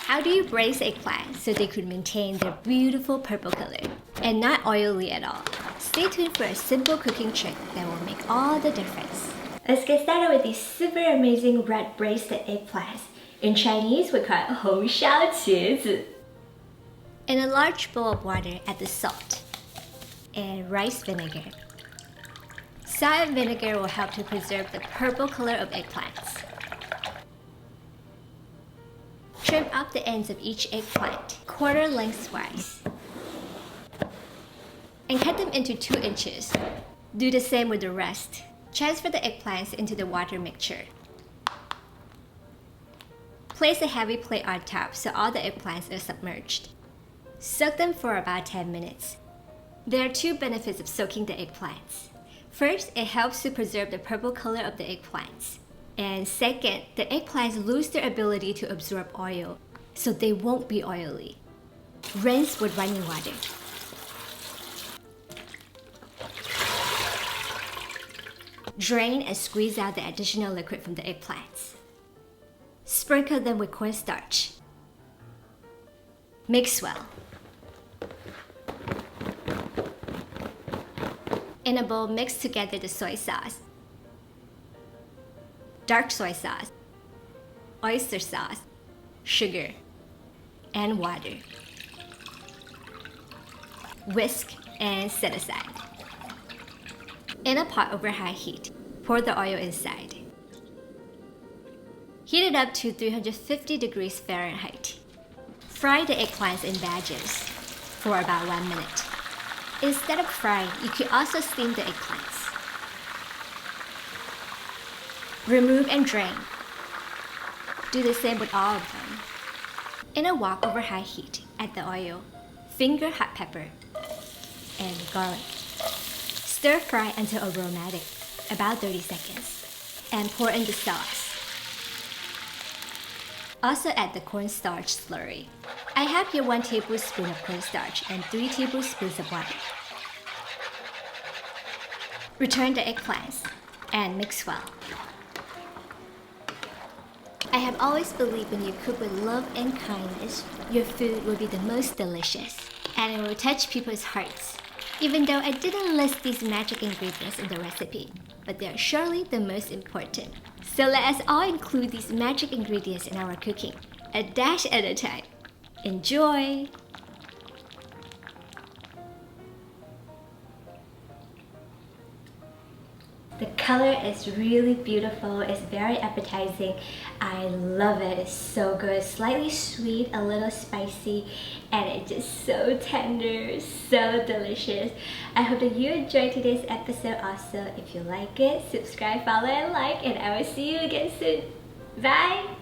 How do you braise eggplants so they could maintain their beautiful purple color and not oily at all? Stay tuned for a simple cooking trick that will make all the difference. Let's get started with these super amazing red braised eggplants. In Chinese, we call it 红烧茄子. In a large bowl of water, add the salt and rice vinegar. Salt and vinegar will help to preserve the purple color of eggplants. Trim off the ends of each eggplant, quarter lengthwise, and cut them into 2 inches. Do the same with the rest. Transfer the eggplants into the water mixture. Place a heavy plate on top so all the eggplants are submerged. Soak them for about 10 minutes. There are 2 benefits of soaking the eggplants. First, it helps to preserve the purple color of the eggplants. And second, the eggplants lose their ability to absorb oil, so they won't be oily. Rinse with running water. Drain and squeeze out the additional liquid from the eggplants. Sprinkle them with cornstarch. Mix well. In a bowl, mix together the soy sauce, dark soy sauce, oyster sauce, sugar, and water. Whisk and set aside. In a pot over high heat, pour the oil inside. Heat it up to 350 degrees Fahrenheit. Fry the eggplants in batches for about 1 minute. Instead of frying, you could also steam the eggplants. Remove and drain. Do the same with all of them. In a wok over high heat, add the oil, finger hot pepper, and garlic. Stir fry until aromatic, about 30 seconds, and pour in the sauce. Also add the cornstarch slurry. I have here 1 tablespoon of cornstarch and 3 tablespoons of water. Return the eggplants and mix well. I have always believed when you cook with love and kindness, your food will be the most delicious, and it will touch people's hearts. Even though I didn't list these magic ingredients in the recipe, but they are surely the most important. So let us all include these magic ingredients in our cooking, a dash at a time. Enjoy! The color is really beautiful, it's very appetizing. I love it, it's so good. Slightly sweet, a little spicy, and it's just so tender, so delicious. I hope that you enjoyed today's episode also. If you like it, subscribe, follow, and like, and I will see you again soon. Bye!